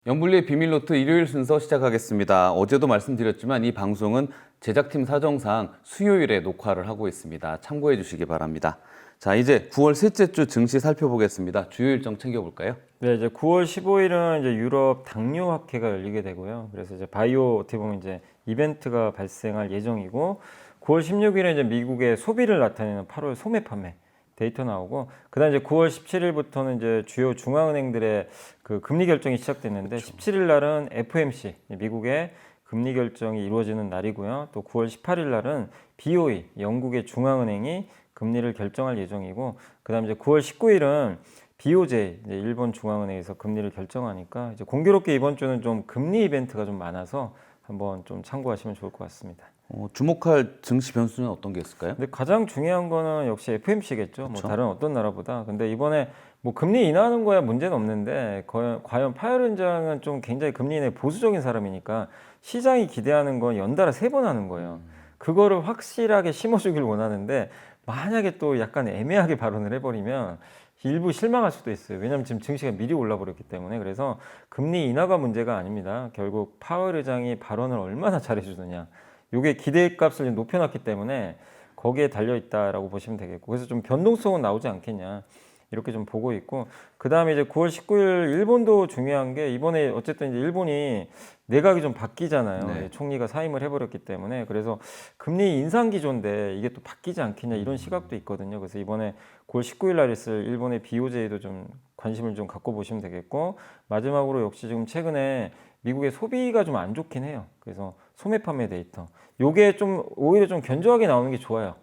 영블리의 비밀노트 일요일 순서 시작하겠습니다. 어제도 말씀드렸지만 이 방송은 제작팀 사정상 수요일에 녹화를 하고 있습니다. 참고해 주시기 바랍니다. 자, 이제 9월 셋째 주 증시 살펴보겠습니다. 주요 일정 챙겨볼까요? 네, 이제 9월 15일은 이제 유럽 당뇨학회가 열리게 되고요. 그래서 이제 바이오 어떻게 보면 이제 이벤트가 발생할 예정이고, 9월 16일은 이제 미국의 소비를 나타내는 8월 소매 판매 데이터 나오고, 그다음 이제 9월 17일부터는 이제 주요 중앙은행들의 그 금리 결정이 시작됐는데, 그렇죠. 17일 날은 FOMC 미국의 금리 결정이 이루어지는 날이고요. 또 9월 18일 날은 BOE 영국의 중앙은행이 금리를 결정할 예정이고, 그다음 이제 9월 19일은 BOJ 이제 일본 중앙은행에서 금리를 결정하니까 이제 공교롭게 이번 주는 좀 금리 이벤트가 좀 많아서 한번 좀 참고하시면 좋을 것 같습니다. 주목할 증시 변수는 어떤 게 있을까요? 근데 가장 중요한 거는 역시 FMC겠죠. 뭐 그쵸. 다른 어떤 나라보다. 근데 이번에 뭐 금리 인하하는 거야 문제는 없는데, 과연 파열 원장은 좀 굉장히 금리 인하에 보수적인 사람이니까 시장이 기대하는 건 연달아 3번 하는 거예요. 그거를 확실하게 심어주길 원하는데, 만약에 또 약간 애매하게 발언을 해버리면 일부 실망할 수도 있어요. 왜냐하면 지금 증시가 미리 올라버렸기 때문에. 그래서 금리 인하가 문제가 아닙니다. 결국 파월 의장이 발언을 얼마나 잘해주느냐, 이게 기대값을 좀 높여놨기 때문에 거기에 달려있다라고 보시면 되겠고, 그래서 좀 변동성은 나오지 않겠냐 이렇게 좀 보고 있고, 그 다음에 이제 9월 19일 일본도 중요한 게, 이번에 어쨌든 이제 일본이 내각이 좀 바뀌잖아요. 네. 총리가 사임을 해버렸기 때문에. 그래서 금리 인상 기조인데 이게 또 바뀌지 않겠냐 이런 시각도 있거든요. 그래서 이번에 9월 19일 날 있을 일본의 BOJ도 좀 관심을 좀 갖고 보시면 되겠고, 마지막으로 역시 지금 최근에 미국의 소비가 좀 안 좋긴 해요. 그래서 소매 판매 데이터, 요게 좀 오히려 좀 견조하게 나오는 게 좋아요.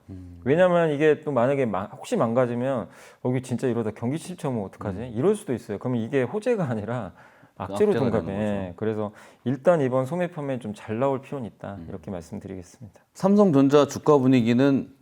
왜냐면 이게 또 만약에 혹시 망가지면 이게 진짜 이러다 경기 침체면 어떡하지? 이럴 수도 있어요. 그러면 이게 호재가 아니라 악재로 악재가 되는 동갑해. 거죠. 그래서 일단 이번 소매 판매 좀 잘 나올 필요는 있다, 이렇게 말씀드리겠습니다. 삼성전자 주가 분위기는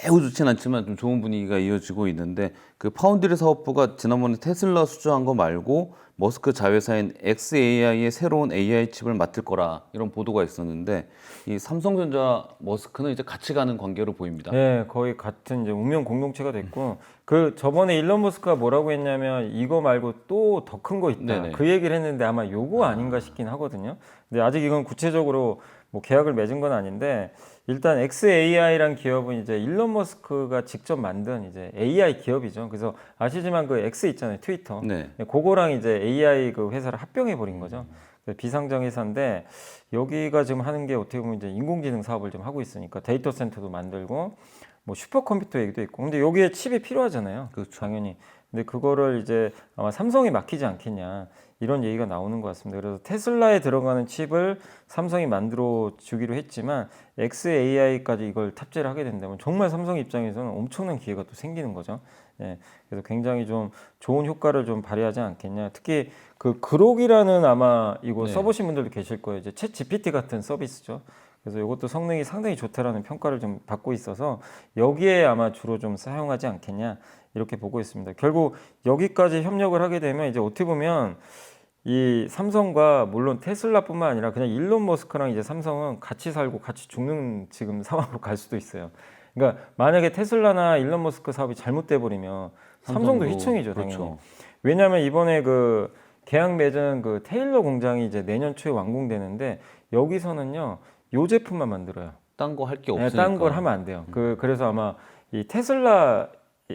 매우 좋진 않지만 좀 좋은 분위기가 이어지고 있는데, 그 파운드리 사업부가 지난번에 테슬라 수주한 거 말고 머스크 자회사인 xAI의 새로운 AI 칩을 맡을 거라 이런 보도가 있었는데, 이 삼성전자 머스크는 이제 같이 가는 관계로 보입니다. 네, 거의 같은 이제 운명 공동체가 됐고, 그 저번에 일론 머스크가 뭐라고 했냐면 이거 말고 또 더 큰 거 있다, 네네. 그 얘기를 했는데 아마 요거 아닌가 싶긴 하거든요. 근데 아직 이건 구체적으로 뭐 계약을 맺은 건 아닌데, 일단 xAI란 기업은 이제 일론 머스크가 직접 만든 이제 AI 기업이죠. 그래서 아시지만 그 X 있잖아요, 트위터. 네. 그거랑 이제 AI 그 회사를 합병해 버린 거죠. 그래서 비상장 회사인데, 여기가 지금 하는 게 어떻게 보면 이제 인공지능 사업을 좀 하고 있으니까 데이터 센터도 만들고 뭐 슈퍼컴퓨터 얘기도 있고, 근데 여기에 칩이 필요하잖아요. 그렇죠. 당연히. 근데 그거를 이제 아마 삼성이 맡기지 않겠냐 이런 얘기가 나오는 것 같습니다. 그래서 테슬라에 들어가는 칩을 삼성이 만들어 주기로 했지만, xAI까지 이걸 탑재를 하게 된다면 정말 삼성 입장에서는 엄청난 기회가 또 생기는 거죠. 예, 그래서 굉장히 좀 좋은 효과를 좀 발휘하지 않겠냐. 특히 그 그록이라는, 아마 이거 네. 써보신 분들도 계실 거예요. 이제 챗 GPT 같은 서비스죠. 그래서 이것도 성능이 상당히 좋다라는 평가를 좀 받고 있어서 여기에 아마 주로 좀 사용하지 않겠냐 이렇게 보고 있습니다. 결국 여기까지 협력을 하게 되면 이제 어떻게 보면 이 삼성과 물론 테슬라뿐만 아니라 그냥 일론 머스크랑 이제 삼성은 같이 살고 같이 죽는 지금 상황으로 갈 수도 있어요. 그러니까 만약에 테슬라나 일론 머스크 사업이 잘못돼 버리면 삼성도 휘청이죠, 당연히. 그렇죠. 왜냐하면 이번에 그 계약 맺은 그 테일러 공장이 이제 내년 초에 완공되는데, 여기서는요 요 제품만 만들어요. 딴 거 할 게 네, 없으니까. 딴 걸 하면 안 돼요. 그래서 아마 이 테슬라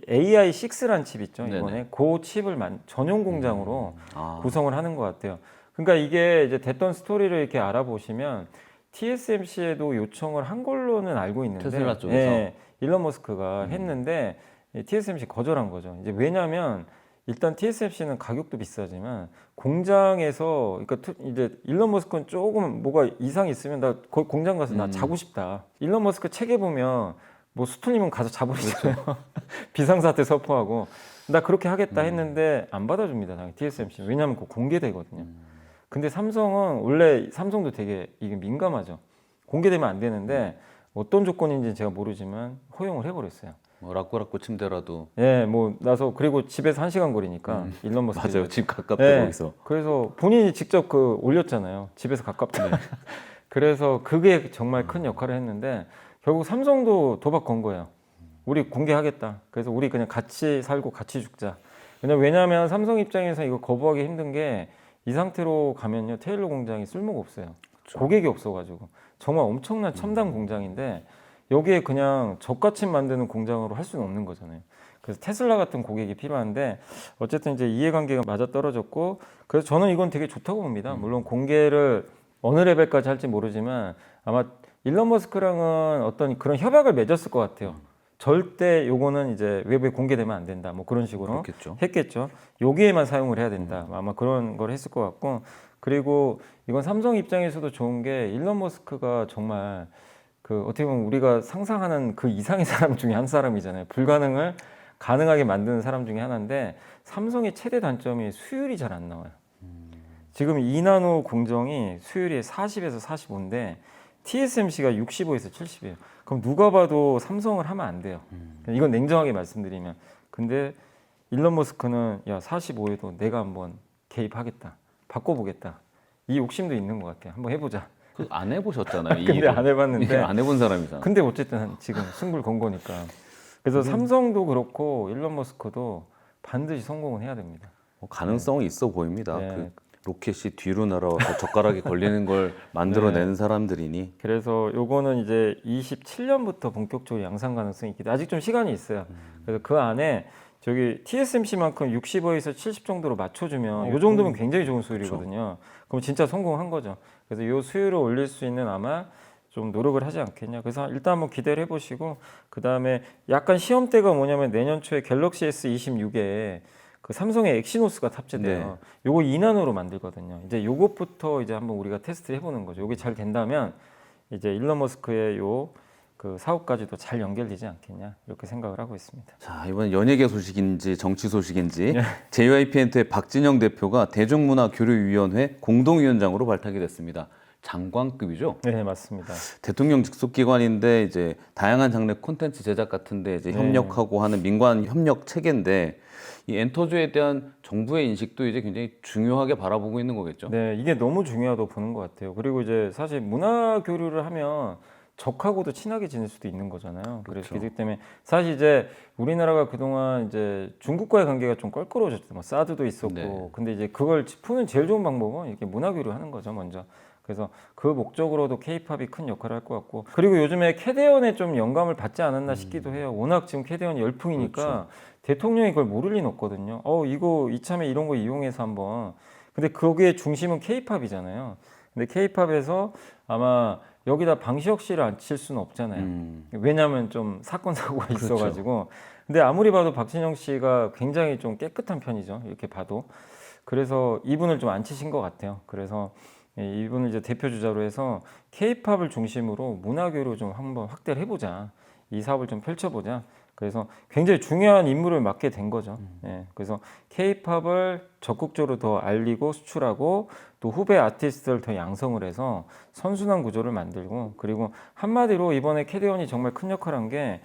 AI6란 칩 있죠, 네네. 이번에 그 칩을 전용 공장으로 아. 구성을 하는 것 같아요. 그러니까 이게 이제 됐던 스토리를 이렇게 알아보시면 TSMC에도 요청을 한 걸로는 알고 있는데, 테슬라 쪽에서? 예, 일론 머스크가 했는데 TSMC 거절한 거죠. 이제 왜냐하면 일단 TSMC는 가격도 비싸지만 공장에서, 그러니까 이제 일론 머스크는 조금 뭐가 이상이 있으면 나 거기 공장 가서 나 자고 싶다. 일론 머스크 책에 보면 뭐 수틀리면 가서 자버리잖아요. 비상사태 선포하고. 나 그렇게 하겠다 했는데 안 받아줍니다, 당연히 TSMC. 왜냐하면 그거 공개되거든요. 근데 삼성은 원래, 삼성도 되게 이게 민감하죠. 공개되면 안 되는데 어떤 조건인지는 제가 모르지만 허용을 해버렸어요. 라꾸라꾸 침대라도. 예, 뭐 나서, 그리고 집에서 1시간 거리니까 일론 머스크. 맞아요. 집 가깝다 예, 거기서. 그래서 본인이 직접 그 올렸잖아요. 집에서 가깝다. 그래서 그게 정말 큰 역할을 했는데, 결국 삼성도 도박 건 거예요. 우리 공개하겠다. 그래서 우리 그냥 같이 살고 같이 죽자. 왜냐하면 삼성 입장에서 이거 거부하기 힘든 게, 이 상태로 가면요 테일러 공장이 쓸모가 없어요. 고객이 없어가지고 정말 엄청난 첨단 공장인데 여기에 그냥 젓가침 만드는 공장으로 할 수는 없는 거잖아요. 그래서 테슬라 같은 고객이 필요한데 어쨌든 이제 이해관계가 맞아 떨어졌고 그래서 저는 이건 되게 좋다고 봅니다. 물론 공개를 어느 레벨까지 할지 모르지만 아마 일론 머스크랑은 어떤 그런 협약을 맺었을 것 같아요. 절대 요거는 이제 외부에 공개되면 안 된다. 뭐 그런 식으로 그렇겠죠. 했겠죠. 여기에만 사용을 해야 된다. 아마 그런 걸 했을 것 같고 그리고 이건 삼성 입장에서도 좋은 게 일론 머스크가 정말 그 어떻게 보면 우리가 상상하는 그 이상의 사람 중에 한 사람이잖아요. 불가능을 가능하게 만드는 사람 중에 하나인데 삼성의 최대 단점이 수율이 잘 안 나와요. 지금 2나노 공정이 수율이 40에서 45인데 TSMC가 65에서 70이에요. 그럼 누가 봐도 삼성을 하면 안 돼요. 이건 냉정하게 말씀드리면. 근데 일론 머스크는 야 45에도 내가 한번 개입하겠다. 바꿔보겠다. 이 욕심도 있는 것 같아요. 한번 해보자. 안 해보셨잖아요. 이 근데 일을. 안 해봤는데 안 해본 사람이잖아. 근데 어쨌든 지금 승부를 건 거니까. 그래서 삼성도 그렇고 일론 머스크도 반드시 성공은 해야 됩니다. 가능성은 있어 보입니다. 네. 그 로켓이 뒤로 날아와서 젓가락에 걸리는 걸 만들어내는 사람들이니. 그래서 요거는 이제 27년부터 본격적으로 양산 가능성이 있기 때문에 아직 좀 시간이 있어요. 그래서 그 안에 저기 TSMC만큼 65에서 70 정도로 맞춰주면 요 정도면 굉장히 좋은 수율이거든요. 그럼 진짜 성공한 거죠. 그래서 요 수율을 올릴 수 있는 아마 좀 노력을 하지 않겠냐. 그래서 일단 한번 기대를 해보시고 그 다음에 약간 시험대가 뭐냐면 내년 초에 갤럭시 S26에 그 삼성의 엑시노스가 탑재돼요. 요거 2나노로 만들거든요. 이제 요것부터 이제 한번 우리가 테스트 해보는 거죠. 요게 잘 된다면 이제 일론 머스크의 요 그 사업까지도 잘 연결되지 않겠냐 이렇게 생각을 하고 있습니다. 자, 이번 연예계 소식인지 정치 소식인지 JYP엔트의 박진영 대표가 대중문화교류위원회 공동위원장으로 발탁이 됐습니다. 장관급이죠? 네, 맞습니다. 대통령 직속 기관인데 이제 다양한 장르 콘텐츠 제작 같은데 이제 협력하고 하는 민관 협력 체계인데 이 엔터주에 대한 정부의 인식도 이제 굉장히 중요하게 바라보고 있는 거겠죠. 네, 이게 너무 중요하다고 보는 것 같아요. 그리고 이제 사실 문화 교류를 하면 적하고도 친하게 지낼 수도 있는 거잖아요. 그래서 그렇기 때문에 사실 이제 우리나라가 그동안 이제 중국과의 관계가 좀 껄끄러워졌죠. 뭐 사드도 있었고, 근데 이제 그걸 푸는 제일 좋은 방법은 이렇게 문화 교류하는 거죠, 먼저. 그래서 그 목적으로도 K-팝이 큰 역할을 할 것 같고 그리고 요즘에 캐대언에 좀 영감을 받지 않았나 싶기도 해요. 워낙 지금 캐대언이 열풍이니까 대통령이 그걸 모를 리는 없거든요. 이거 이참에 이런 거 이용해서 한번 근데 거기에 중심은 K-팝이잖아요. 근데 K-팝에서 아마 여기다 방시혁 씨를 앉힐 수는 없잖아요. 왜냐하면 좀 사건 사고가 있어가지고 근데 아무리 봐도 박진영 씨가 굉장히 좀 깨끗한 편이죠. 이렇게 봐도 그래서 이분을 좀 앉히신 것 같아요. 그래서 이분을 이제 대표 주자로 해서 K-팝을 중심으로 문화교류 좀 한번 확대를 해보자. 이 사업을 좀 펼쳐보자. 그래서 굉장히 중요한 임무를 맡게 된 거죠. 그래서 K-팝을 적극적으로 더 알리고 수출하고 또 후배 아티스트를 더 양성을 해서 선순환 구조를 만들고 그리고 한마디로 이번에 캐대언이 정말 큰 역할을 한 게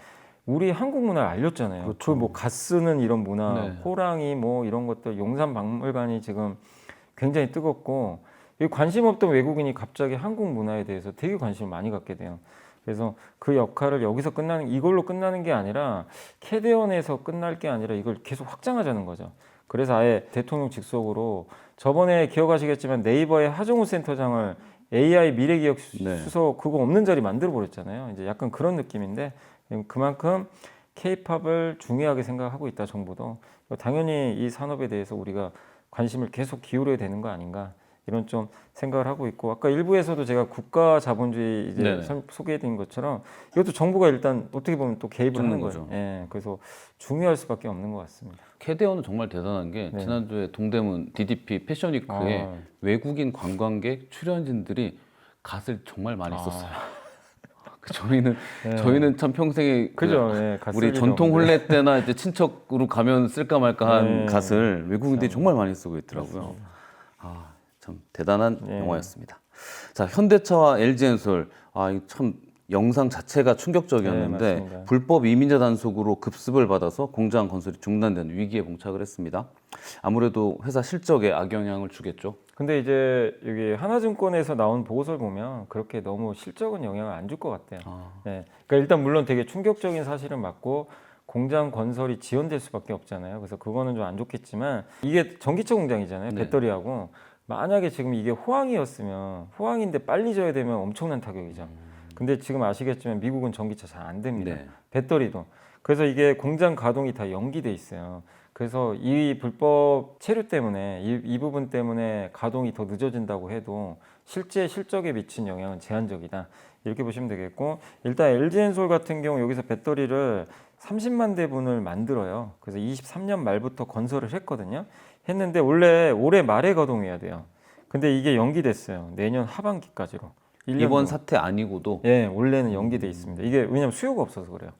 우리 한국 문화를 알렸잖아요. 그렇죠. 그 뭐 갓쓰는 이런 문화, 호랑이 뭐 이런 것들 용산박물관이 지금 굉장히 뜨겁고 관심 없던 외국인이 갑자기 한국 문화에 대해서 되게 관심을 많이 갖게 돼요. 그래서 그 역할을 여기서 이걸로 끝나는 게 아니라 캐대언에서 끝날 게 아니라 이걸 계속 확장하자는 거죠. 그래서 아예 대통령 직속으로 저번에 기억하시겠지만 네이버의 하정우 센터장을 AI 미래기억 수석 그거 없는 자리 만들어 버렸잖아요. 이제 약간 그런 느낌인데 그만큼 K-팝을 중요하게 생각하고 있다 정부도 당연히 이 산업에 대해서 우리가 관심을 계속 기울여야 되는 거 아닌가. 이런 좀 생각을 하고 있고 아까 일부에서도 제가 국가 자본주의 이제 소개해드린 것처럼 이것도 정부가 일단 어떻게 보면 또 개입을 하는 거죠. 그래서 중요할 수밖에 없는 것 같습니다. 캐대언은 정말 대단한 게 지난주에 동대문 DDP 패션위크에 외국인 관광객 출연진들이 갓을 정말 많이 썼어요. 저희는 참 평생에 그죠? 우리 전통 혼례 때나 이제 친척으로 가면 쓸까 말까한 갓을 외국인들이 정말 많이 쓰고 있더라고요. 참 대단한 영화였습니다. 자, 현대차와 LG엔솔 참 영상 자체가 충격적이었는데 불법 이민자 단속으로 급습을 받아서 공장 건설이 중단된 위기에 봉착을 했습니다. 아무래도 회사 실적에 악영향을 주겠죠. 근데 이제 여기 하나증권에서 나온 보고서를 보면 그렇게 너무 실적은 영향을 안 줄 것 같아요. 그러니까 일단 물론 되게 충격적인 사실은 맞고 공장 건설이 지연될 수밖에 없잖아요. 그래서 그거는 좀 안 좋겠지만 이게 전기차 공장이잖아요. 배터리하고. 만약에 지금 이게 호황이었으면 호황인데 빨리 져야 되면 엄청난 타격이죠. 근데 지금 아시겠지만 미국은 전기차 잘 안 됩니다. 네. 배터리도. 그래서 이게 공장 가동이 다 연기돼 있어요. 그래서 이 불법 체류 때문에 이 부분 때문에 가동이 더 늦어진다고 해도 실제 실적에 미친 영향은 제한적이다. 이렇게 보시면 되겠고 일단 LG엔솔 같은 경우 여기서 배터리를 30만 대분을 만들어요. 그래서 23년 말부터 건설을 했거든요. 했는데 원래 올해 말에 가동해야 돼요. 근데 이게 연기됐어요. 내년 하반기까지로. 1년 이번 동안. 사태 아니고도 예, 원래는 연기돼 있습니다. 이게 왜냐면 수요가 없어서 그래요.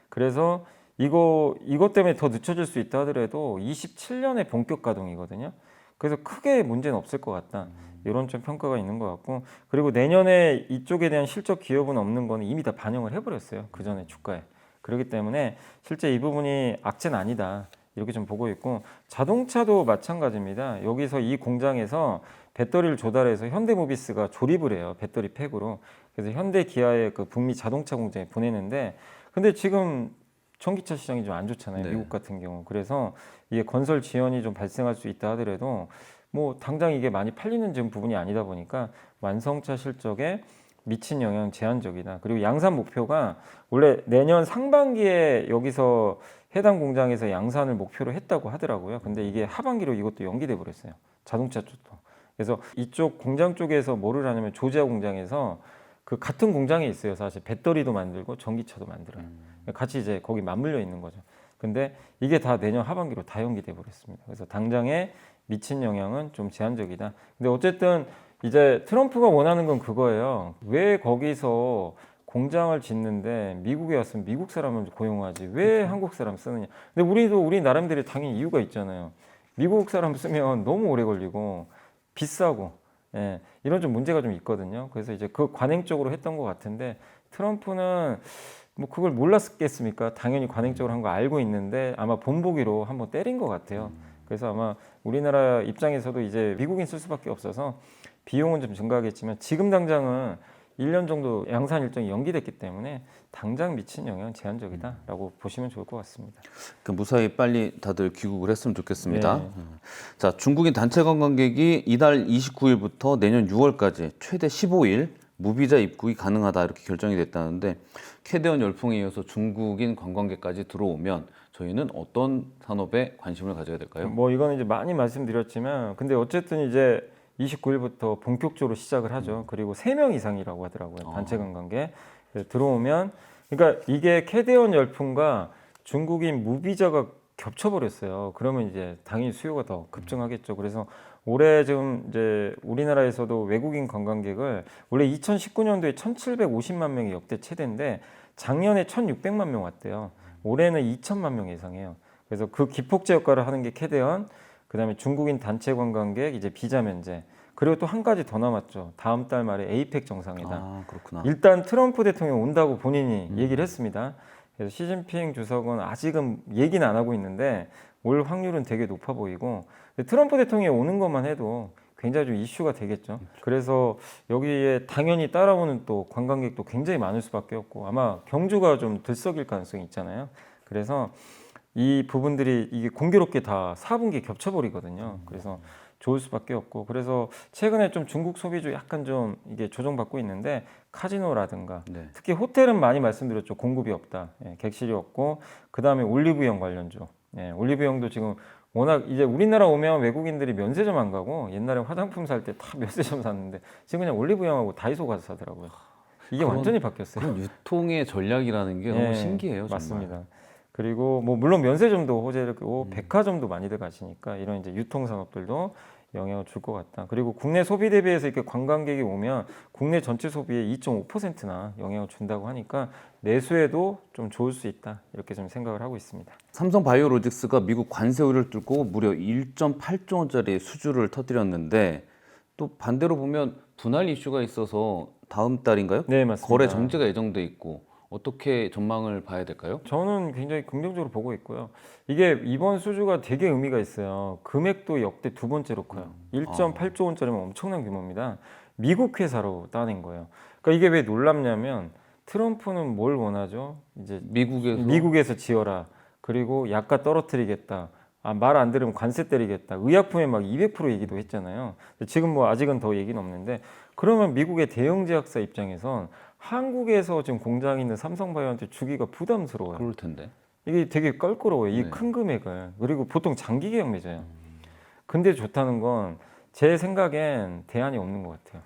그래서 이것 때문에 더 늦춰질 수 있다 하더라도 27년에 본격 가동이거든요. 그래서 크게 문제는 없을 것 같다. 이런 좀 평가가 있는 것 같고 그리고 내년에 이쪽에 대한 실적 기여분 없는 거는 이미 다 반영을 해버렸어요. 그 전에 주가에. 그렇기 때문에 실제 이 부분이 악재는 아니다. 이렇게 좀 보고 있고 자동차도 마찬가지입니다. 여기서 이 공장에서 배터리를 조달해서 현대모비스가 조립을 해요. 배터리 팩으로. 그래서 현대 기아의 그 북미 자동차 공장에 보내는데 근데 지금 전기차 시장이 좀 안 좋잖아요. 네. 미국 같은 경우. 그래서 이게 건설 지연이 좀 발생할 수 있다 하더라도 뭐 당장 이게 많이 팔리는 지금 부분이 아니다 보니까 완성차 실적에 미친 영향은 제한적이다. 그리고 양산 목표가 원래 내년 상반기에 여기서 해당 공장에서 양산을 목표로 했다고 하더라고요. 근데 이게 하반기로 이것도 연기돼 버렸어요. 자동차 쪽도. 그래서 이쪽 공장 쪽에서 뭐를 하냐면 조지아 공장에서 그 같은 공장에 있어요. 사실 배터리도 만들고 전기차도 만들어요. 같이 이제 거기 맞물려 있는 거죠. 근데 이게 다 내년 하반기로 다 연기돼 버렸습니다. 그래서 당장에 미친 영향은 좀 제한적이다. 근데 어쨌든 이제 트럼프가 원하는 건 그거예요. 왜 거기서 공장을 짓는데 미국에 왔으면 미국 사람을 고용하지 왜 한국 사람 쓰느냐. 근데 우리 나름대로 당연히 이유가 있잖아요. 미국 사람 쓰면 너무 오래 걸리고 비싸고 예, 이런 좀 문제가 좀 있거든요. 그래서 이제 그 관행적으로 했던 것 같은데 트럼프는 뭐 그걸 몰랐겠습니까? 당연히 관행적으로 한 거 알고 있는데 아마 본보기로 한번 때린 것 같아요. 그래서 아마 우리나라 입장에서도 이제 미국인 쓸 수밖에 없어서 비용은 좀 증가하겠지만 지금 당장은 1년 정도 양산 일정이 연기됐기 때문에 당장 미친 영향은 제한적이다라고 보시면 좋을 것 같습니다. 그 무사히 빨리 다들 귀국을 했으면 좋겠습니다. 네. 자, 중국인 단체 관광객이 이달 29일부터 내년 6월까지 최대 15일 무비자 입국이 가능하다 이렇게 결정이 됐다는데 캐대원 열풍에 이어서 중국인 관광객까지 들어오면 저희는 어떤 산업에 관심을 가져야 될까요? 뭐 이거는 이제 많이 말씀드렸지만 근데 어쨌든 이제 29일부터 본격적으로 시작을 하죠. 그리고 3명 이상이라고 하더라고요. 단체 관광객. 그래서 들어오면 그러니까 이게 캐대원 열풍과 중국인 무비자가 겹쳐버렸어요. 그러면 이제 당연히 수요가 더 급증하겠죠. 그래서 올해 지금 이제 우리나라에서도 외국인 관광객을 원래 2019년도에 1,750만 명이 역대 최대인데 작년에 1,600만 명 왔대요. 올해는 2천만 명 예상해요. 그래서 그 기폭제 역할을 하는 게 캐대원, 그다음에 중국인 단체 관광객 이제 비자 면제. 그리고 또 한 가지 더 남았죠. 다음 달 말에 에이펙 정상회담. 아, 그렇구나. 일단 트럼프 대통령 온다고 본인이 얘기를 했습니다. 그래서 시진핑 주석은 아직은 얘기는 안 하고 있는데 올 확률은 되게 높아 보이고 트럼프 대통령이 오는 것만 해도 굉장히 좀 이슈가 되겠죠. 그래서 여기에 당연히 따라오는 또 관광객도 굉장히 많을 수밖에 없고 아마 경주가 좀 들썩일 가능성이 있잖아요. 그래서 이 부분들이 이게 공교롭게 다 4분기에 겹쳐버리거든요. 그래서 좋을 수밖에 없고 그래서 최근에 좀 중국 소비주 약간 좀 이게 조정받고 있는데 카지노라든가 네. 특히 호텔은 많이 말씀드렸죠. 공급이 없다. 예, 객실이 없고 그 다음에 올리브영 관련주. 예, 올리브영도 지금 워낙 이제 우리나라 오면 외국인들이 면세점 안 가고 옛날에 화장품 살 때 다 면세점 샀는데 지금 그냥 올리브영하고 다이소 가서 사더라고요. 이게 완전히 바뀌었어요. 그런 유통의 전략이라는 게 너무 예, 신기해요. 정말. 맞습니다. 그리고 뭐 물론 면세점도 호재를 끄고 백화점도 많이들 가시니까 이런 이제 유통 산업들도 영향을 줄 것 같다. 그리고 국내 소비 대비해서 이렇게 관광객이 오면 국내 전체 소비의 2.5%나 영향을 준다고 하니까 내수에도 좀 좋을 수 있다. 이렇게 좀 생각을 하고 있습니다. 삼성 바이오로직스가 미국 관세 우려를 뚫고 무려 1.8조 원짜리 수주를 터뜨렸는데 또 반대로 보면 분할 이슈가 있어서 다음 달인가요? 네, 맞습니다. 거래 정지가 예정돼 있고 어떻게 전망을 봐야 될까요? 저는 굉장히 긍정적으로 보고 있고요. 이게 이번 수주가 되게 의미가 있어요. 금액도 역대 2번째로 커요. 1.8조 원짜리면 엄청난 규모입니다. 미국 회사로 따낸 거예요. 그러니까 이게 왜 놀랍냐면 트럼프는 뭘 원하죠? 이제 미국에서 미국에서 지어라. 그리고 약가 떨어뜨리겠다. 말 안 들으면 관세 때리겠다. 의약품에 막 200% 얘기도 했잖아요. 지금 뭐 아직은 더 얘기는 없는데 그러면 미국의 대형 제약사 입장에선 한국에서 지금 공장이 있는 삼성바이오한테 주기가 부담스러워요. 그럴 텐데. 이게 되게 껄끄러워요. 이 네. 큰 금액을. 그리고 보통 장기 계약 맺어요. 근데 좋다는 건 제 생각엔 대안이 없는 것 같아요.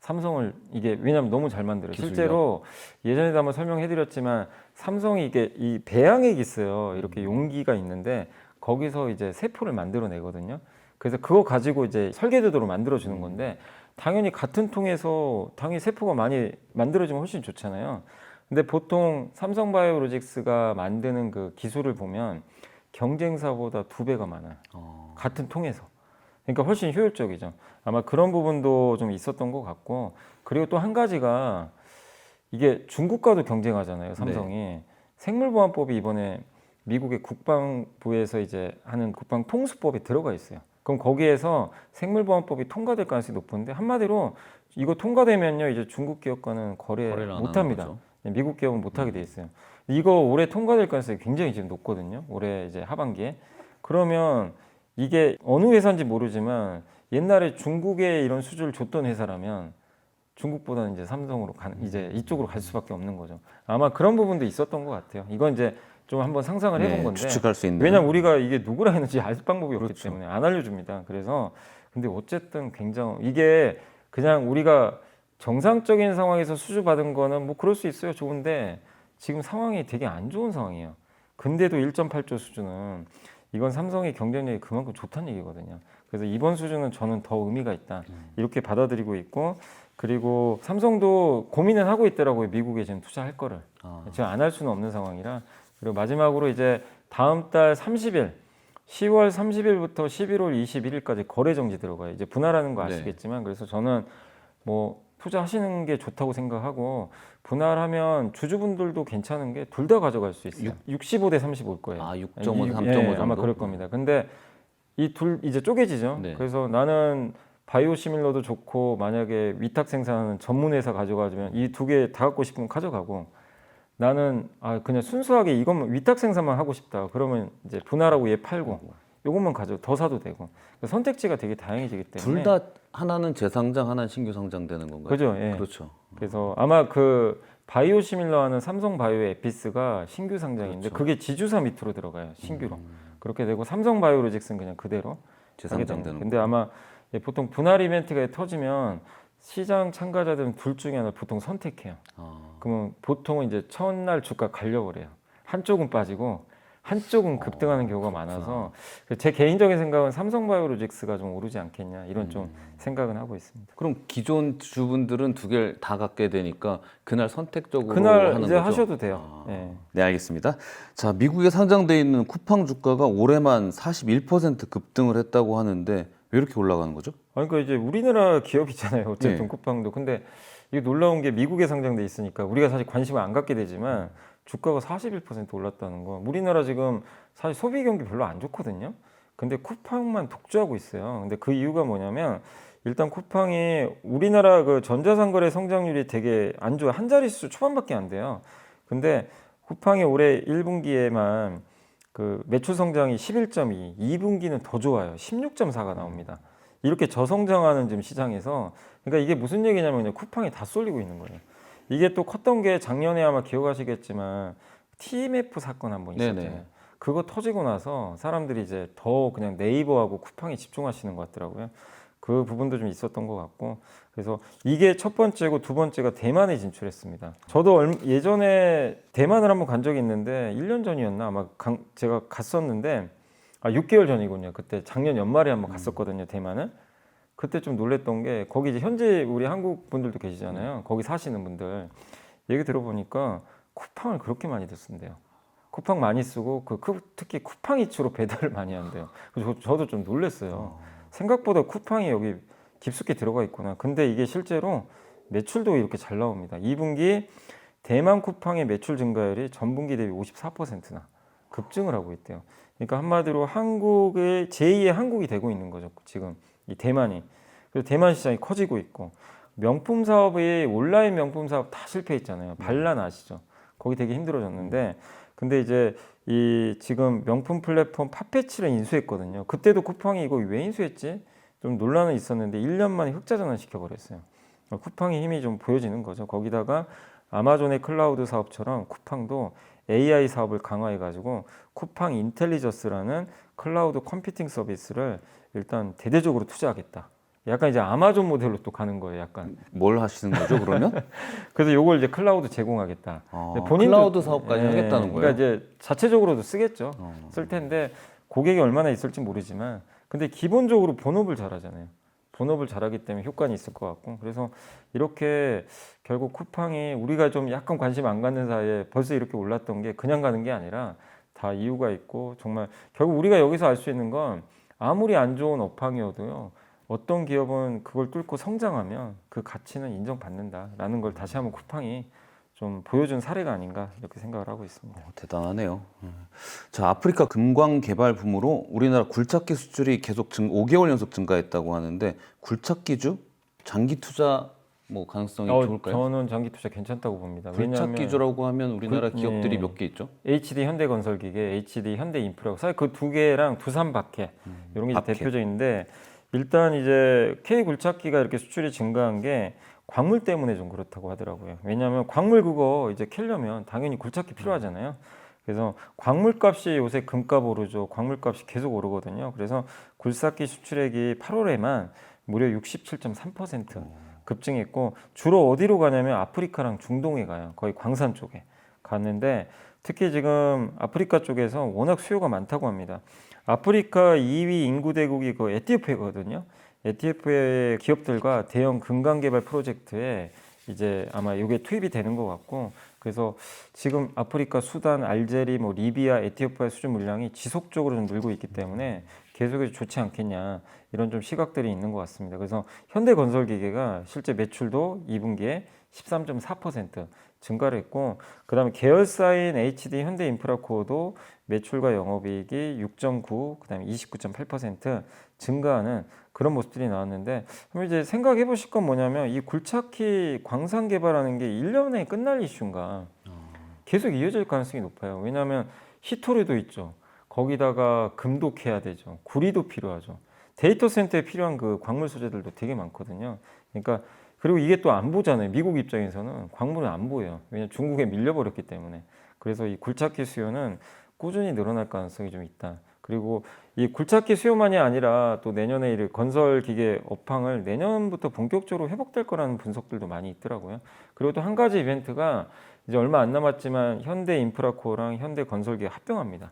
삼성을 이게 왜냐면 너무 잘 만들어요. 기술력. 실제로 예전에도 한번 설명해드렸지만 삼성이 이게 이 배양액이 있어요. 이렇게 용기가 있는데 거기서 이제 세포를 만들어내거든요. 그래서 그거 가지고 이제 설계도로 만들어주는 건데 당연히 같은 통에서 당연히 세포가 많이 만들어지면 훨씬 좋잖아요. 근데 보통 삼성바이오로직스가 만드는 그 기술을 보면 경쟁사보다 2배가 많아요. 같은 통에서. 그러니까 훨씬 효율적이죠. 아마 그런 부분도 좀 있었던 것 같고 그리고 또 한 가지가 이게 중국과도 경쟁하잖아요. 삼성이 생물보안법이 이번에 미국의 국방부에서 이제 하는 국방통수법에 들어가 있어요. 그럼 거기에서 생물보안법이 통과될 가능성이 높은데 한마디로 이거 통과되면요 이제 중국 기업과는 거래를 안 못합니다. 하는 거죠. 미국 기업은 못하게 돼 있어요. 이거 올해 통과될 가능성이 굉장히 지금 높거든요. 올해 이제 하반기에. 그러면 이게 어느 회사인지 모르지만 옛날에 중국에 이런 수주를 줬던 회사라면 중국보다는 이제 삼성으로 이제 이쪽으로 갈 수밖에 없는 거죠. 아마 그런 부분도 있었던 것 같아요. 이건 이제 좀 한번 상상을 해본 건데 추측할 수 있는. 왜냐면 우리가 이게 누구라 했는지 알 방법이 없기 그렇죠. 때문에 안 알려줍니다. 그래서 근데 어쨌든 굉장히 이게 그냥 우리가 정상적인 상황에서 수주 받은 거는 뭐 그럴 수 있어요. 좋은데 지금 상황이 되게 안 좋은 상황이에요. 근데도 1.8조 수준은 이건 삼성의 경쟁력이 그만큼 좋다는 얘기거든요. 그래서 이번 수준은 저는 더 의미가 있다. 이렇게 받아들이고 있고 그리고 삼성도 고민을 하고 있더라고요. 미국에 지금 투자할 거를. 지금 안 할 수는 없는 상황이라. 그리고 마지막으로 이제 다음 달 30일, 10월 30일부터 11월 21일까지 거래 정지 들어가요. 이제 분할하는 거 아시겠지만 그래서 저는 뭐 투자하시는 게 좋다고 생각하고 분할하면 주주분들도 괜찮은 게 둘 다 가져갈 수 있어요. 65대 30 올 거예요. 6.5, 3.5 예, 정도? 아마 그럴 겁니다. 근데 이 둘 이제 쪼개지죠. 네. 그래서 나는 바이오시밀러도 좋고 만약에 위탁 생산하는 전문 회사 가져가면 이 2개 다 갖고 싶으면 가져가고 나는 그냥 순수하게 이것만 위탁 생산만 하고 싶다. 그러면 이제 분할하고 얘 팔고 요것만 더 사도 되고 선택지가 되게 다양해지기 때문에 둘 다 하나는 재상장, 하나는 신규 상장되는 건가요? 그죠? 예. 그렇죠. 그래서 아마 그 바이오시밀러 하는 삼성바이오의 에피스가 신규 상장인데 그렇죠. 그게 지주사 밑으로 들어가요. 신규로. 그렇게 되고 삼성바이오로직스는 그냥 그대로 재상장되는 근데 아마 보통 분할 이벤트가 터지면 시장 참가자들은 둘 중에 하나 보통 선택해요. 그러면 보통은 이제 첫날 주가 갈려버려요. 한쪽은 빠지고 한쪽은 급등하는 경우가 많아서 제 개인적인 생각은 삼성바이오로직스가 좀 오르지 않겠냐 이런 좀 생각은 하고 있습니다. 그럼 기존 주분들은 2개를 다 갖게 되니까 그날 선택적으로 그날 하는 이제 거죠? 하셔도 돼요. 예. 네, 알겠습니다. 자, 미국에 상장돼 있는 쿠팡 주가가 올해만 41% 급등을 했다고 하는데 왜 이렇게 올라가는 거죠? 그러니까 이제 우리나라 기업이잖아요. 어쨌든 네. 쿠팡도. 근데 이게 놀라운 게 미국에 상장돼 있으니까 우리가 사실 관심을 안 갖게 되지만 주가가 41% 올랐다는 거. 우리나라 지금 사실 소비 경기 별로 안 좋거든요. 근데 쿠팡만 독주하고 있어요. 근데 그 이유가 뭐냐면 일단 쿠팡이 우리나라 그 전자상거래 성장률이 되게 안 좋아요. 한 자릿수 초반밖에 안 돼요. 근데 쿠팡이 올해 1분기에만 그 매출 성장이 11.2, 2분기는 더 좋아요. 16.4가 나옵니다. 이렇게 저성장하는 지금 시장에서 그러니까 이게 무슨 얘기냐면 그냥 쿠팡이 다 쏠리고 있는 거예요. 이게 또 컸던 게 작년에 아마 기억하시겠지만 TMF 사건 한번 있었잖아요. 네네. 그거 터지고 나서 사람들이 이제 더 그냥 네이버하고 쿠팡에 집중하시는 것 같더라고요. 그 부분도 좀 있었던 것 같고 그래서 이게 첫 번째고 두 번째가 대만에 진출했습니다. 저도 예전에 대만을 한번 간 적이 있는데 1년 전이었나 아마 제가 갔었는데 6개월 전이군요. 그때 작년 연말에 한번 갔었거든요. 대만을. 그때 좀 놀랬던 게 거기 이제 현재 우리 한국 분들도 계시잖아요. 거기 사시는 분들 얘기 들어보니까 쿠팡을 그렇게 많이 쓴대요. 쿠팡 많이 쓰고 특히 쿠팡이 주로 배달을 많이 한대요. 그래서 저도 좀 놀랐어요. 생각보다 쿠팡이 여기 깊숙이 들어가 있구나. 근데 이게 실제로 매출도 이렇게 잘 나옵니다. 2분기 대만 쿠팡의 매출 증가율이 전분기 대비 54%나 급증을 하고 있대요. 그러니까 한마디로 한국의 제2의 한국이 되고 있는 거죠. 지금 이 대만이. 그래서 대만 시장이 커지고 있고 명품 사업이 온라인 명품 사업 다 실패했잖아요. 반란 아시죠? 거기 되게 힘들어졌는데 근데 이제 이 지금 명품 플랫폼 팟패치를 인수했거든요. 그때도 쿠팡이 이거 왜 인수했지? 좀 논란은 있었는데 1년 만에 흑자 전환 시켜버렸어요. 쿠팡의 힘이 좀 보여지는 거죠. 거기다가 아마존의 클라우드 사업처럼 쿠팡도 AI 사업을 강화해가지고 쿠팡 인텔리저스라는 클라우드 컴퓨팅 서비스를 일단 대대적으로 투자하겠다. 약간 이제 아마존 모델로 또 가는 거예요. 약간. 뭘 하시는 거죠, 그러면? 그래서 요걸 이제 클라우드 제공하겠다. 클라우드 사업까지 예, 하겠다는 거예요? 그러니까 이제 자체적으로도 쓰겠죠. 어. 쓸 텐데 고객이 얼마나 있을지 모르지만 근데 기본적으로 본업을 잘하잖아요. 본업을 잘하기 때문에 효과는 있을 것 같고 그래서 이렇게 결국 쿠팡이 우리가 좀 약간 관심 안 갖는 사이에 벌써 이렇게 올랐던 게 그냥 가는 게 아니라 다 이유가 있고 정말 결국 우리가 여기서 알 수 있는 건 아무리 안 좋은 업황이어도요. 어떤 기업은 그걸 뚫고 성장하면 그 가치는 인정받는다라는 걸 다시 한번 쿠팡이 좀 보여준 사례가 아닌가 이렇게 생각을 하고 있습니다. 대단하네요. 자, 아프리카 금광 개발 붐으로 우리나라 굴착기 수출이 계속 5개월 연속 증가했다고 하는데 굴착기주 장기 투자 뭐 가능성이 좋을까요? 저는 장기 투자 괜찮다고 봅니다. 굴착기주라고 하면 우리나라 기업들이 예. 몇 개 있죠? HD 현대건설기계, HD 현대인프라 사실 그 두 개랑 두산박해 이런 게 이제 박해. 대표적인데 일단 이제 K 굴착기가 이렇게 수출이 증가한 게 광물 때문에 좀 그렇다고 하더라고요. 왜냐하면 광물 그거 이제 캐려면 당연히 굴착기 필요하잖아요. 그래서 광물값이 요새 금값 오르죠. 광물값이 계속 오르거든요. 그래서 굴착기 수출액이 8월에만 무려 67.3% 급증했고 주로 어디로 가냐면 아프리카랑 중동에 가요. 거의 광산 쪽에 갔는데 특히 지금 아프리카 쪽에서 워낙 수요가 많다고 합니다. 아프리카 2위 인구 대국이 그 에티오피아거든요. 에티오피아의 기업들과 대형 금강 개발 프로젝트에 이제 아마 이게 투입이 되는 것 같고 그래서 지금 아프리카, 수단, 알제리, 뭐 리비아, 에티오피아 수주 물량이 지속적으로 좀 늘고 있기 때문에 계속해서 좋지 않겠냐 이런 좀 시각들이 있는 것 같습니다. 그래서 현대건설기계가 실제 매출도 2분기에 13.4% 증가를 했고 그다음에 계열사인 HD 현대인프라코어도 매출과 영업이익이 6.9, 그다음에 29.8% 증가하는 그런 모습들이 나왔는데 그럼 이제 생각해 보실 건 뭐냐면 이 굴착기 광산 개발하는 게 1년에 끝날 이슈인가 계속 이어질 가능성이 높아요. 왜냐하면 히토류도 있죠. 거기다가 금도 캐야 되죠. 구리도 필요하죠. 데이터 센터에 필요한 그 광물 소재들도 되게 많거든요. 그러니까 그리고 이게 또 안 보잖아요. 미국 입장에서는 광물은 안 보여요. 왜냐하면 중국에 밀려버렸기 때문에. 그래서 이 굴착기 수요는 꾸준히 늘어날 가능성이 좀 있다. 그리고 이 굴착기 수요만이 아니라 또 내년에 이 건설 기계 업황을 내년부터 본격적으로 회복될 거라는 분석들도 많이 있더라고요. 그리고 또 한 가지 이벤트가 이제 얼마 안 남았지만 현대인프라코어랑 현대건설기가 합병합니다.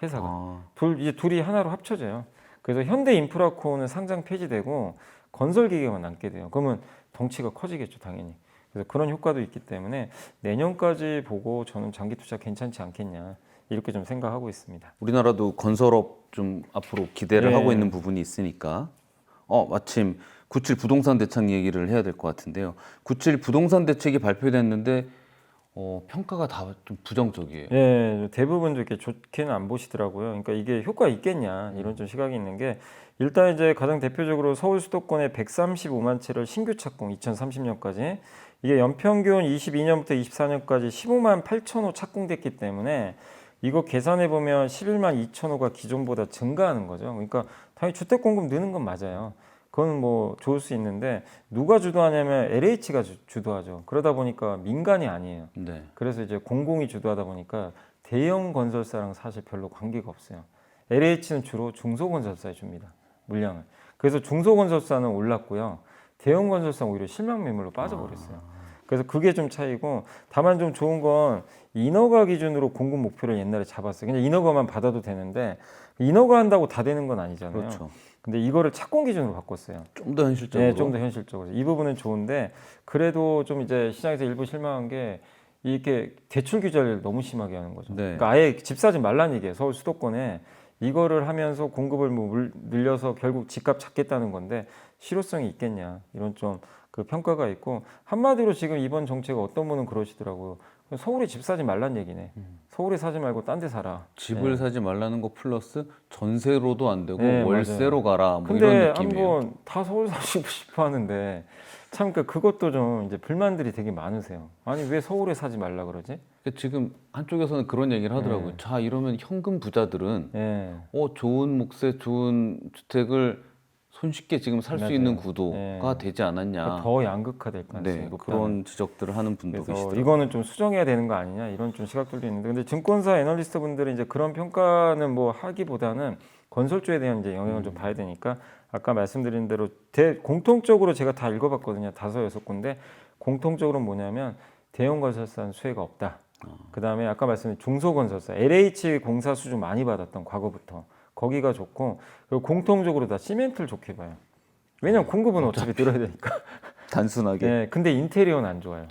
회사가 이제 둘이 하나로 합쳐져요. 그래서 현대인프라코어는 상장 폐지되고 건설기계만 남게 돼요. 그러면 덩치가 커지겠죠, 당연히. 그래서 그런 효과도 있기 때문에 내년까지 보고 저는 장기 투자 괜찮지 않겠냐 이렇게 좀 생각하고 있습니다. 우리나라도 건설업 좀 앞으로 기대를 네. 하고 있는 부분이 있으니까 마침 97 부동산 대책 얘기를 해야 될 것 같은데요. 97 부동산 대책이 발표됐는데 평가가 다 좀 부정적이에요. 예, 대부분 이렇게 좋게는 안 보시더라고요. 그러니까 이게 효과 있겠냐 이런 좀 시각이 있는 게 일단 이제 가장 대표적으로 서울 수도권에 135만 채를 신규 착공 2030년까지 이게 연평균 22년부터 24년까지 15만 8천 호 착공됐기 때문에 이거 계산해 보면 11만 2천 호가 기존보다 증가하는 거죠. 그러니까 당연히 주택 공급 느는 건 맞아요. 그건 뭐 좋을 수 있는데 누가 주도하냐면 LH가 주도하죠. 그러다 보니까 민간이 아니에요. 네. 그래서 이제 공공이 주도하다 보니까 대형 건설사랑 사실 별로 관계가 없어요. LH는 주로 중소건설사에 줍니다. 물량을. 그래서 중소건설사는 올랐고요. 대형 건설사는 오히려 실망 매물로 빠져버렸어요. 그래서 그게 좀 차이고 다만 좀 좋은 건 인허가 기준으로 공급 목표를 옛날에 잡았어요. 그냥 인허가만 받아도 되는데 인허가 한다고 다 되는 건 아니잖아요. 그렇죠. 근데 이거를 착공 기준으로 바꿨어요. 좀 더 현실적으로. 네, 좀 더 현실적으로. 이 부분은 좋은데 그래도 좀 이제 시장에서 일부 실망한 게 이렇게 대출 규제를 너무 심하게 하는 거죠. 네. 그러니까 아예 집 사지 말라는 얘기예요. 서울 수도권에 이거를 하면서 공급을 뭐 늘려서 결국 집값 잡겠다는 건데 실효성이 있겠냐 이런 좀 그 평가가 있고 한마디로 지금 이번 정책 어떤 분은 그러시더라고요. 서울에 집 사지 말란 얘기네. 서울에 사지 말고 딴 데 살아. 집을 사지 말라는 거 플러스 전세로도 안 되고 네, 월세로 가라 뭐 근데 이런 느낌이에요. 한번 다 서울 사시고 싶어 하는데 참 그것도 좀 이제 불만들이 되게 많으세요. 아니 왜 서울에 사지 말라 그러지? 그러니까 지금 한쪽에서는 그런 얘기를 하더라고요. 네. 자, 이러면 현금 부자들은 예. 좋은 몫에 좋은 주택을 손쉽게 지금 살 수 맞아요. 있는 구도가 네. 되지 않았냐. 더 양극화될 가능성이 네, 높다는. 그런 지적들을 하는 분도 그래서 계시더라고요. 이거는 좀 수정해야 되는 거 아니냐 이런 좀 시각들도 있는데 근데 증권사 애널리스트 분들은 이제 그런 평가는 뭐 하기보다는 건설주에 대한 이제 영향을 좀 봐야 되니까 아까 말씀드린 대로 공통적으로 제가 다 읽어봤거든요. 5-6군데 공통적으로 뭐냐면 대형 건설사는 수혜가 없다. 그 다음에 아까 말씀드린 중소건설사 LH 공사 수준 많이 받았던 과거부터 거기가 좋고 그리고 공통적으로 다 시멘트를 좋게 봐요. 왜냐면 공급은 어차피 늘어야 되니까. 단순하게. 네, 근데 인테리어는 안 좋아요.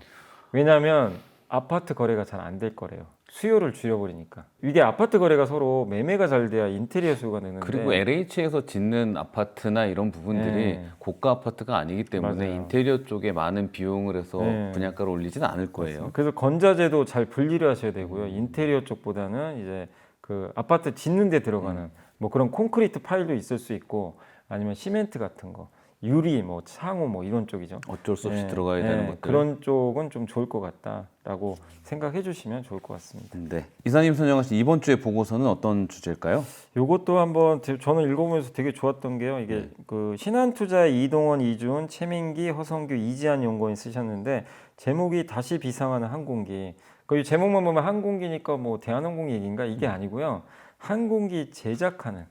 왜냐하면 아파트 거래가 잘 안 될 거래요. 수요를 줄여버리니까. 이게 아파트 거래가 서로 매매가 잘 돼야 인테리어 수요가 느는데. 그리고 LH에서 짓는 아파트나 이런 부분들이 네. 고가 아파트가 아니기 때문에 맞아요. 인테리어 쪽에 많은 비용을 해서 네. 분양가를 올리지는 않을 거예요. 그래서 건자재도 잘 분리를 하셔야 되고요. 인테리어 쪽보다는 이제 그 아파트 짓는 데 들어가는 뭐 그런 콘크리트 파일도 있을 수 있고 아니면 시멘트 같은 거, 유리, 뭐 창호 뭐 이런 쪽이죠. 어쩔 수 없이 네, 들어가야 되는 것들. 그런 쪽은 좀 좋을 것 같다라고 생각해 주시면 좋을 것 같습니다. 네. 이사님 선정하신 이번 주의 보고서는 어떤 주제일까요? 요것도 한번 저는 읽어보면서 되게 좋았던 게요. 이게 그 신한투자의 이동원, 이준, 최민기, 허성규, 이지한 연구원이 쓰셨는데 제목이 다시 비상하는 항공기. 그 제목만 보면 항공기니까 뭐 대한항공 얘기인가 이게 아니고요. 항공기 제작하는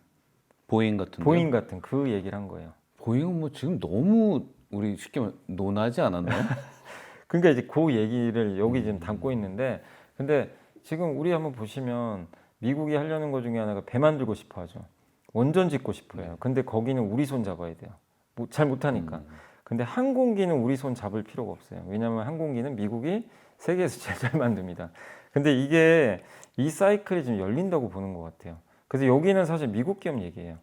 보잉 같은 보잉 같은 그 얘기를 한 거예요. 보잉은 뭐 지금 너무 우리 쉽게 말 논하지 않았나요? 그러니까 이제 그 얘기를 여기 지금 담고 있는데 근데 지금 우리 한번 보시면 미국이 하려는 것 중에 하나가 배 만들고 싶어 하죠. 원전 짓고 싶어 해요. 근데 거기는 우리 손 잡아야 돼요. 잘 못하니까. 근데 항공기는 우리 손 잡을 필요가 없어요. 왜냐하면 항공기는 미국이 세계에서 제일 잘 만듭니다. 근데 이게 이 사이클이 지금 열린다고 보는 것 같아요. 그래서 여기는 사실 미국 기업 얘기예요.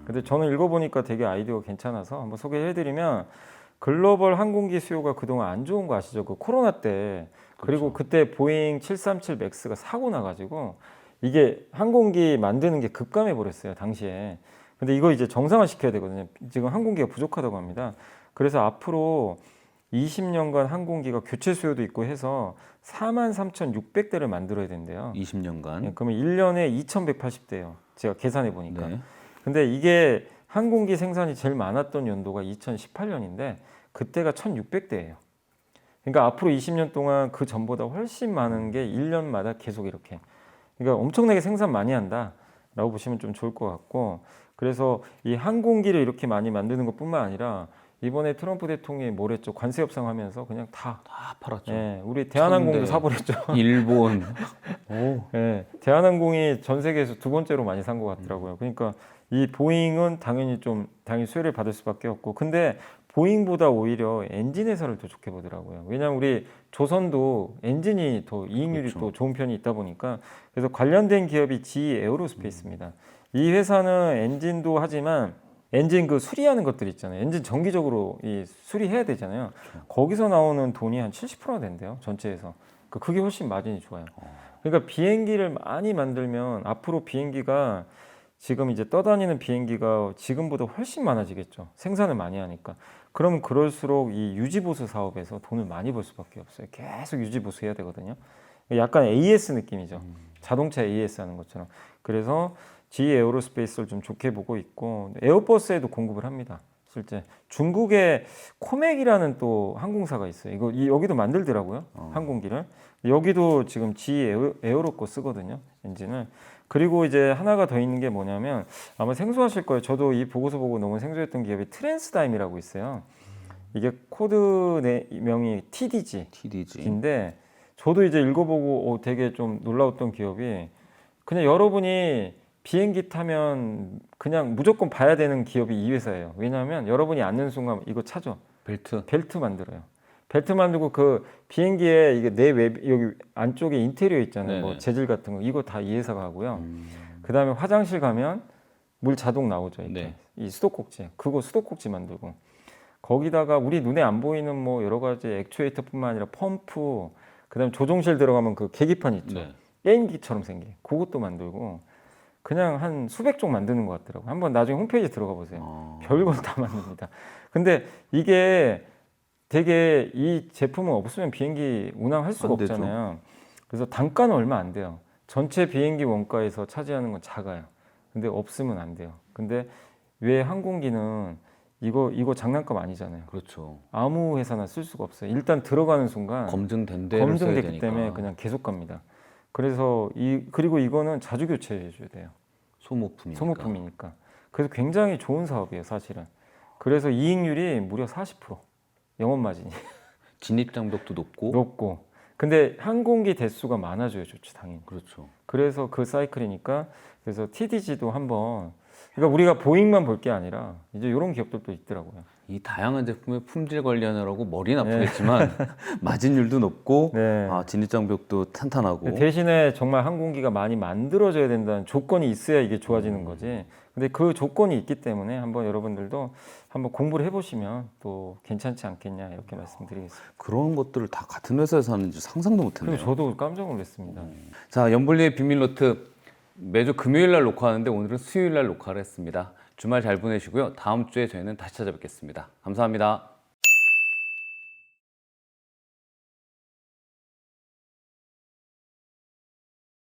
근데 저는 읽어보니까 되게 아이디어가 괜찮아서 한번 소개해드리면 글로벌 항공기 수요가 그동안 안 좋은 거 아시죠? 그 코로나 때 그리고 그때 보잉 737 맥스가 사고 나가지고 이게 항공기 만드는 게 급감해 버렸어요 당시에. 근데 이거 이제 정상화 시켜야 되거든요. 지금 항공기가 부족하다고 합니다. 그래서 앞으로 20년간 항공기가 교체 수요도 있고 해서 43,600대를 만들어야 된대요. 20년간. 그러면 1년에 2,180대예요. 제가 계산해 보니까. 네. 근데 이게 항공기 생산이 제일 많았던 연도가 2018년인데 그때가 1,600대예요. 그러니까 앞으로 20년 동안 그 전보다 훨씬 많은 게 1년마다 계속 이렇게. 그러니까 엄청나게 생산 많이 한다라고 보시면 좀 좋을 것 같고 그래서 이 항공기를 이렇게 많이 만드는 것뿐만 아니라 이번에 트럼프 대통령이 뭘 했죠? 관세 협상하면서 그냥 다 팔았죠. 예, 우리 대한항공도 천대. 사버렸죠. 일본. 오. 예, 대한항공이 전 세계에서 두 번째로 많이 산 것 같더라고요. 그러니까 이 보잉은 당연히 수혜를 받을 수밖에 없고, 근데 보잉보다 오히려 엔진 회사를 더 좋게 보더라고요. 왜냐하면 우리 조선도 엔진이 더 이익률이 그렇죠. 또 좋은 편이 있다 보니까 그래서 관련된 기업이 GE 에어로스페이스입니다. 이 회사는 엔진도 하지만 엔진 그 수리하는 것들 있잖아요. 엔진 정기적으로 이 수리해야 되잖아요. 거기서 나오는 돈이 한 70%나 된대요. 전체에서. 그게 훨씬 마진이 좋아요. 그러니까 비행기를 많이 만들면 앞으로 비행기가 지금 이제 떠다니는 비행기가 지금보다 훨씬 많아지겠죠. 생산을 많이 하니까. 그러면 그럴수록 이 유지보수 사업에서 돈을 많이 벌 수밖에 없어요. 계속 유지보수 해야 되거든요. 약간 AS 느낌이죠. 자동차 AS 하는 것처럼. 그래서 GE 에어로스페이스를 좀 좋게 보고 있고 에어버스에도 공급을 합니다. 실제 중국의 코맥이라는 또 항공사가 있어요. 여기도 만들더라고요. 항공기를. 여기도 지금 GE 에어로 거 쓰거든요. 엔진을. 그리고 이제 하나가 더 있는 게 뭐냐면 아마 생소하실 거예요. 저도 이 보고서 보고 너무 생소했던 기업이 트랜스다임이라고 있어요. 이게 코드 명이 TDG인데 저도 이제 읽어보고 되게 좀 놀라웠던 기업이 그냥 여러분이 비행기 타면 그냥 무조건 봐야 되는 기업이 이 회사예요. 왜냐하면 여러분이 앉는 순간 이거 차죠. 벨트 만들어요. 벨트 만들고 그 비행기에 이게 여기 안쪽에 인테리어 있잖아요. 뭐 재질 같은 거 이거 다 이 회사가 하고요. 그 다음에 화장실 가면 물 자동 나오죠. 이렇게. 네. 이 수도꼭지 그거 수도꼭지 만들고 거기다가 우리 눈에 안 보이는 뭐 여러 가지 액추에이터뿐만 아니라 펌프 그다음 조종실 들어가면 그 계기판 있죠. 네. 게임기처럼 생긴 그것도 만들고 그냥 한 수백 종 만드는 것 같더라고요. 한번 나중에 홈페이지 들어가 보세요. 별걸 다 만듭니다. 근데 이게 되게 이 제품은 없으면 비행기 운항할 수가 안 되죠. 없잖아요. 그래서 단가는 얼마 안 돼요. 전체 비행기 원가에서 차지하는 건 작아요. 근데 없으면 안 돼요. 근데 왜 항공기는 이거 장난감 아니잖아요. 그렇죠. 아무 회사나 쓸 수가 없어요. 일단 들어가는 순간 검증된 데를 써야 검증됐기 되니까. 때문에 그냥 계속 갑니다. 그래서 그리고 이거는 자주 교체해 줘야 돼요. 소모품이니까. 소모품이니까. 그래서 굉장히 좋은 사업이에요, 사실은. 그래서 이익률이 무려 40%. 영업 마진이 진입 장벽도 높고. 높고. 근데 항공기 대수가 많아져야 좋죠, 당연히. 그렇죠. 그래서 그 사이클이니까 그래서 TDG도 한번 그러니까 우리가 보잉만 볼 게 아니라 이제 이런 기업들도 있더라고요. 이 다양한 제품의 품질 관리하느라고 머리는 아프겠지만 마진율도 높고 네. 진입 장벽도 탄탄하고. 대신에 정말 항공기가 많이 만들어져야 된다는 조건이 있어야 이게 좋아지는 거지. 근데 그 조건이 있기 때문에 한번 여러분들도 한번 공부를 해보시면 또 괜찮지 않겠냐 이렇게 말씀드리겠습니다. 그런 것들을 다 같은 회사에서 하는지 상상도 못했네요. 그래서 저도 깜짝 놀랐습니다. 자, 연불리의 비밀노트 매주 금요일 날 녹화하는데 오늘은 수요일 날 녹화를 했습니다. 주말 잘 보내시고요. 다음 주에 저희는 다시 찾아뵙겠습니다. 감사합니다.